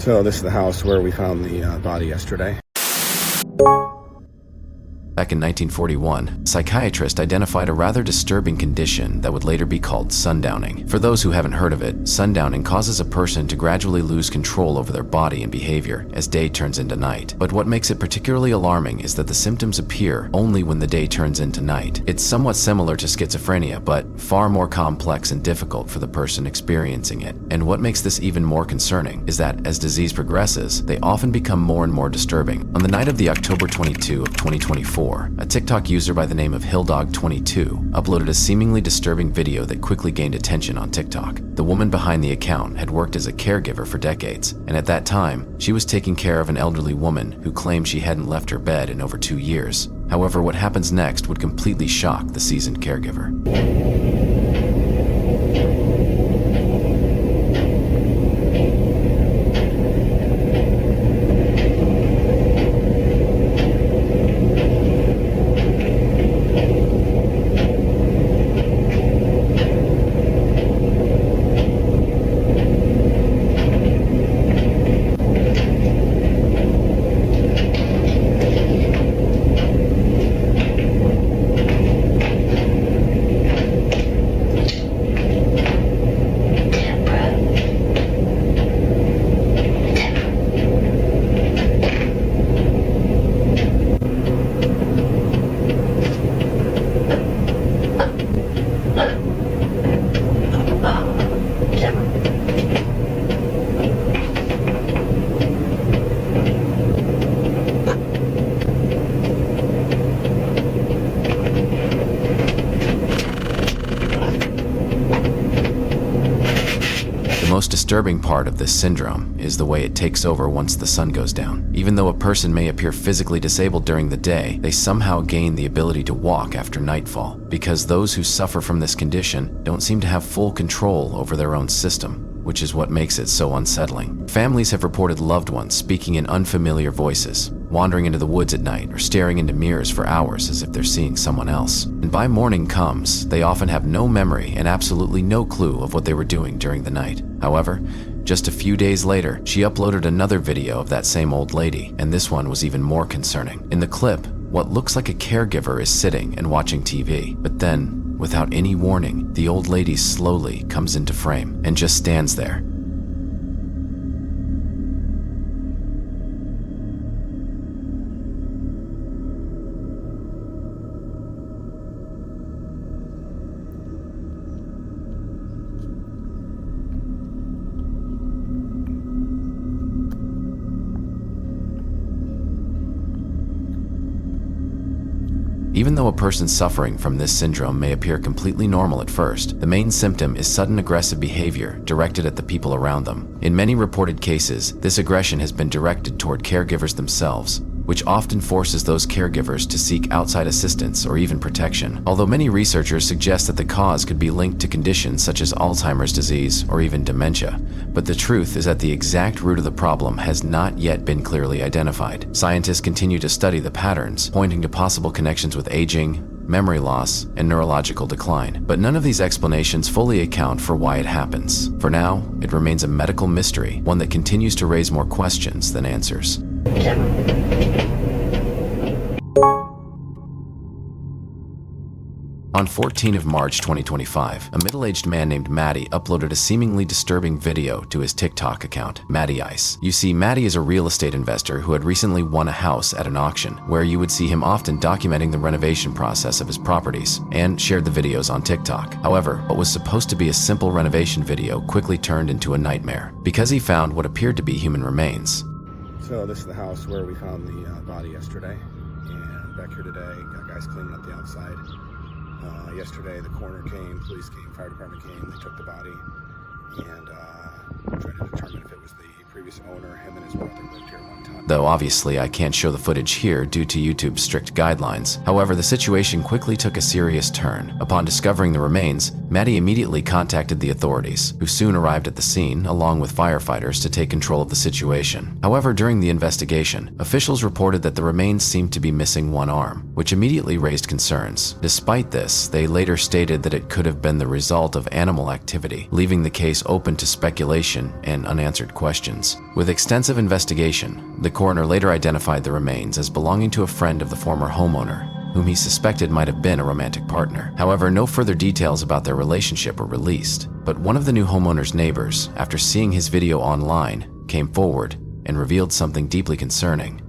So this is the house where we found the body yesterday. Back in 1941, a psychiatrist identified a rather disturbing condition that would later be called sundowning. For those who haven't heard of it, sundowning causes a person to gradually lose control over their body and behavior as day turns into night. But what makes it particularly alarming is that the symptoms appear only when the day turns into night. It's somewhat similar to schizophrenia, but far more complex and difficult for the person experiencing it. And what makes this even more concerning is that as disease progresses, they often become more and more disturbing. On the night of the October 22 of 2024, a TikTok user by the name of HillDog22 uploaded a seemingly disturbing video that quickly gained attention on TikTok. The woman behind the account had worked as a caregiver for decades, and at that time, she was taking care of an elderly woman who claimed she hadn't left her bed in over 2 years. However, what happens next would completely shock the seasoned caregiver. The most disturbing part of this syndrome is the way it takes over once the sun goes down. Even though a person may appear physically disabled during the day, they somehow gain the ability to walk after nightfall, because those who suffer from this condition don't seem to have full control over their own system, which is what makes it so unsettling. Families have reported loved ones speaking in unfamiliar voices, wandering into the woods at night, or staring into mirrors for hours as if they're seeing someone else. And by morning comes, they often have no memory and absolutely no clue of what they were doing during the night. However, just a few days later, she uploaded another video of that same old lady, and this one was even more concerning. In the clip, what looks like a caregiver is sitting and watching TV, but then, without any warning, the old lady slowly comes into frame and just stands there. Even though a person suffering from this syndrome may appear completely normal at first, the main symptom is sudden aggressive behavior directed at the people around them. In many reported cases, this aggression has been directed toward caregivers themselves, which often forces those caregivers to seek outside assistance or even protection. Although many researchers suggest that the cause could be linked to conditions such as Alzheimer's disease or even dementia, but the truth is that the exact root of the problem has not yet been clearly identified. Scientists continue to study the patterns, pointing to possible connections with aging, memory loss, and neurological decline. But none of these explanations fully account for why it happens. For now, it remains a medical mystery, one that continues to raise more questions than answers. On 14 of March 2025, a middle-aged man named Matty uploaded a seemingly disturbing video to his TikTok account, Matty Ice. You see, Matty is a real estate investor who had recently won a house at an auction, where you would see him often documenting the renovation process of his properties, and shared the videos on TikTok. However, what was supposed to be a simple renovation video quickly turned into a nightmare, because he found what appeared to be human remains. So this is the house where we found the body yesterday, and back here today, got guys cleaning up the outside. Yesterday, the coroner came, police came, fire department came, they took the body, and trying to determine if it was the previous owner. Him and his brother lived here one time. Though obviously I can't show the footage here due to YouTube's strict guidelines. However, the situation quickly took a serious turn. Upon discovering the remains, Matty immediately contacted the authorities, who soon arrived at the scene along with firefighters to take control of the situation. However, during the investigation, officials reported that the remains seemed to be missing one arm, which immediately raised concerns. Despite this, they later stated that it could have been the result of animal activity, leaving the case open to speculation and unanswered questions. disappearance. With extensive investigation, the coroner later identified the remains as belonging to a friend of the former homeowner, whom he suspected might have been a romantic partner. However, no further details about their relationship were released, but one of the new homeowner's neighbors, after seeing his video online, came forward and revealed something deeply concerning.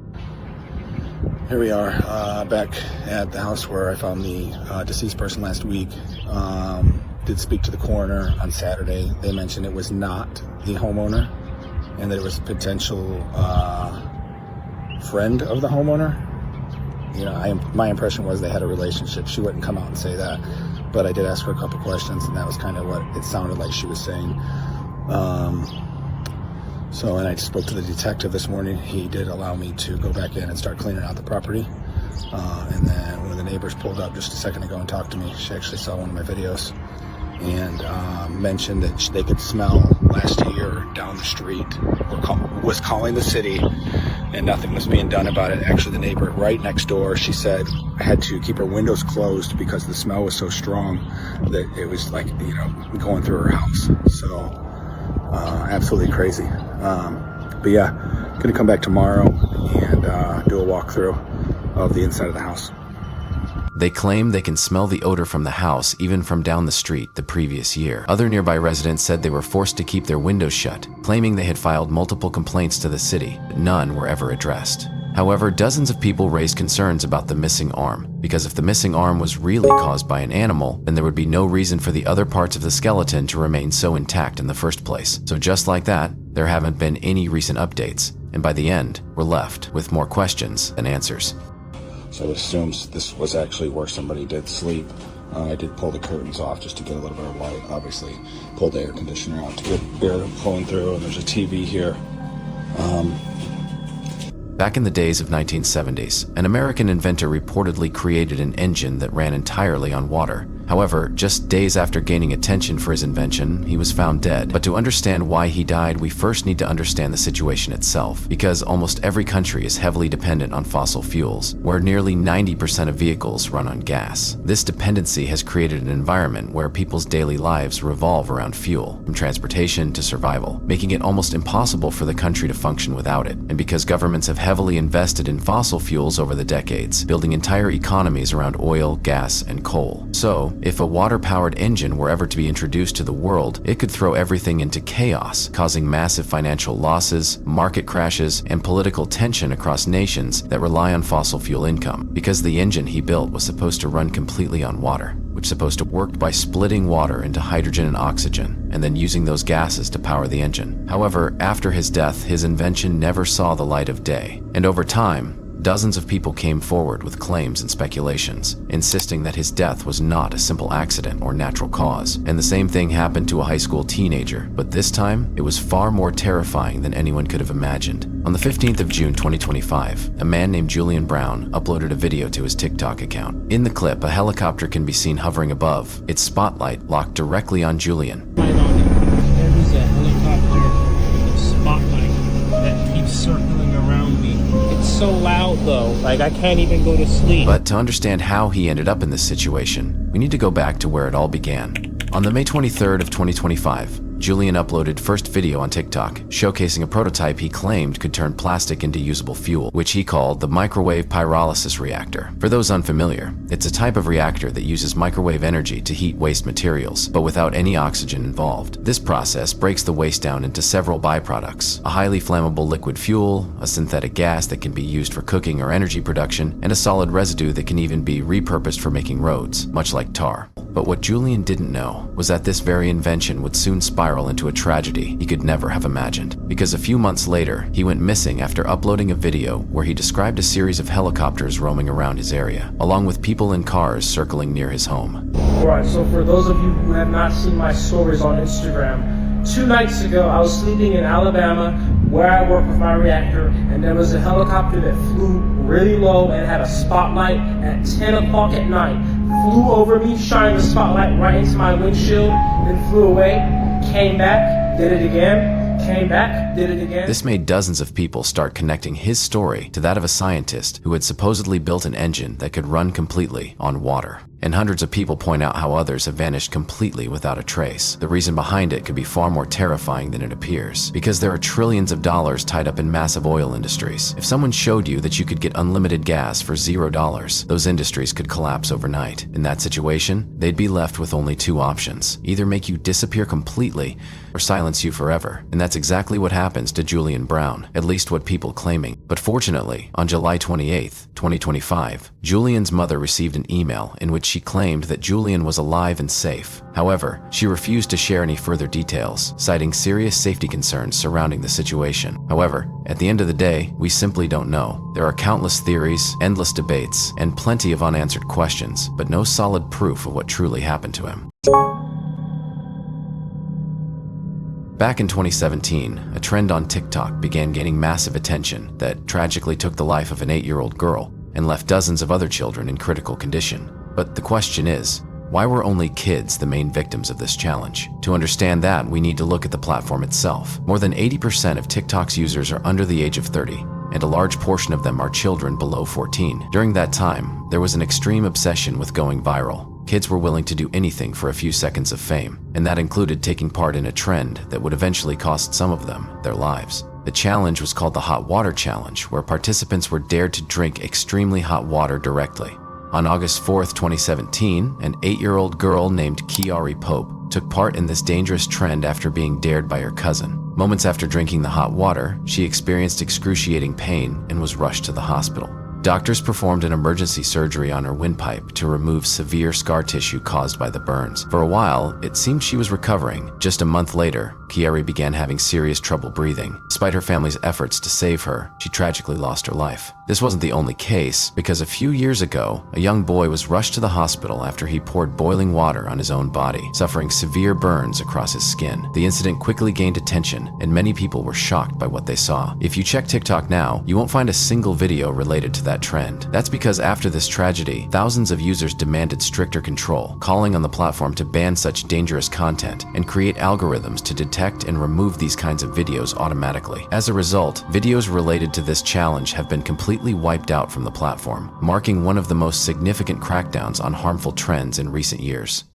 Here we are, back at the house where I found the deceased person last week. Did speak to the coroner on Saturday. They mentioned it was not the homeowner and that it was a potential friend of the homeowner. You know, my impression was they had a relationship. She wouldn't come out and say that, but I did ask her a couple questions, and that was kind of what it sounded like she was saying. And I spoke to the detective this morning. He did allow me to go back in and start cleaning out the property. And then one of the neighbors pulled up just a second ago and talked to me. She actually saw one of my videos and mentioned that they could smell last year down the street, was calling the city, and nothing was being done about it. Actually, the neighbor right next door, she said, had to keep her windows closed because the smell was so strong that it was like, you know, going through her house. So absolutely crazy. But yeah, gonna come back tomorrow and do a walkthrough of the inside of the house. They claim they can smell the odor from the house even from down the street the previous year. Other nearby residents said they were forced to keep their windows shut, claiming they had filed multiple complaints to the city, but none were ever addressed. However, dozens of people raised concerns about the missing arm, because if the missing arm was really caused by an animal, then there would be no reason for the other parts of the skeleton to remain so intact in the first place. So just like that, there haven't been any recent updates, and by the end, we're left with more questions than answers. So I would assume this was actually where somebody did sleep. I did pull the curtains off just to get a little bit of light. Obviously, pulled the air conditioner out to get air flowing through, and there's a TV here. Back in the days of 1970s, an American inventor reportedly created an engine that ran entirely on water. However, just days after gaining attention for his invention, he was found dead. But to understand why he died, we first need to understand the situation itself, because almost every country is heavily dependent on fossil fuels, where nearly 90% of vehicles run on gas. This dependency has created an environment where people's daily lives revolve around fuel, from transportation to survival, making it almost impossible for the country to function without it. And because governments have heavily invested in fossil fuels over the decades, building entire economies around oil, gas, and coal. So, if a water-powered engine were ever to be introduced to the world, it could throw everything into chaos, causing massive financial losses, market crashes, and political tension across nations that rely on fossil fuel income, because the engine he built was supposed to run completely on water, which is supposed to work by splitting water into hydrogen and oxygen, and then using those gases to power the engine. However, after his death, his invention never saw the light of day, and over time, dozens of people came forward with claims and speculations, insisting that his death was not a simple accident or natural cause. And the same thing happened to a high school teenager, but this time, it was far more terrifying than anyone could have imagined. On the 15th of June 2025, a man named Julian Brown uploaded a video to his TikTok account. In the clip, a helicopter can be seen hovering above, its spotlight locked directly on Julian. There's a helicopter with a spotlight that keeps circling around me. It's so loud though, like I can't even go to sleep. But to understand how he ended up in this situation, we need to go back to where it all began. On the May 23rd of 2025, Julian uploaded first video on TikTok, showcasing a prototype he claimed could turn plastic into usable fuel, which he called the microwave pyrolysis reactor. For those unfamiliar, it's a type of reactor that uses microwave energy to heat waste materials, but without any oxygen involved. This process breaks the waste down into several byproducts: a highly flammable liquid fuel, a synthetic gas that can be used for cooking or energy production, and a solid residue that can even be repurposed for making roads, much like tar. But what Julian didn't know was that this very invention would soon spiral into a tragedy he could never have imagined. Because a few months later, he went missing after uploading a video where he described a series of helicopters roaming around his area, along with people in cars circling near his home. Alright, so for those of you who have not seen my stories on Instagram, 2 nights ago I was sleeping in Alabama where I work with my reactor, and there was a helicopter that flew really low and had a spotlight at 10 o'clock at night. Flew over me, shining the spotlight right into my windshield, then flew away, came back, did it again, came back, did it again. This made dozens of people start connecting his story to that of a scientist who had supposedly built an engine that could run completely on water. And hundreds of people point out how others have vanished completely without a trace. The reason behind it could be far more terrifying than it appears, because there are trillions of dollars tied up in massive oil industries. If someone showed you that you could get unlimited gas for $0, those industries could collapse overnight. In that situation, they'd be left with only two options: either make you disappear completely or silence you forever. And that's exactly what happens to Julian Brown, at least what people claiming. But fortunately, on July 28th, 2025, Julian's mother received an email in which she claimed that Julian was alive and safe. However, she refused to share any further details, citing serious safety concerns surrounding the situation. However, at the end of the day, we simply don't know. There are countless theories, endless debates, and plenty of unanswered questions, but no solid proof of what truly happened to him. Back in 2017, a trend on TikTok began gaining massive attention that tragically took the life of an 8-year-old girl and left dozens of other children in critical condition. But the question is, why were only kids the main victims of this challenge? To understand that, we need to look at the platform itself. More than 80% of TikTok's users are under the age of 30, and a large portion of them are children below 14. During that time, there was an extreme obsession with going viral. Kids were willing to do anything for a few seconds of fame, and that included taking part in a trend that would eventually cost some of them their lives. The challenge was called the Hot Water Challenge, where participants were dared to drink extremely hot water directly. On August 4th, 2017, an 8-year-old girl named Kiari Pope took part in this dangerous trend after being dared by her cousin. Moments after drinking the hot water, she experienced excruciating pain and was rushed to the hospital. Doctors performed an emergency surgery on her windpipe to remove severe scar tissue caused by the burns. For a while, it seemed she was recovering. Just a month later, Kiari began having serious trouble breathing. Despite her family's efforts to save her, she tragically lost her life. This wasn't the only case, because a few years ago, a young boy was rushed to the hospital after he poured boiling water on his own body, suffering severe burns across his skin. The incident quickly gained attention, and many people were shocked by what they saw. If you check TikTok now, you won't find a single video related to that trend. That's because after this tragedy, thousands of users demanded stricter control, calling on the platform to ban such dangerous content and create algorithms to detect and remove these kinds of videos automatically. As a result, videos related to this challenge have been completely wiped out from the platform, marking one of the most significant crackdowns on harmful trends in recent years.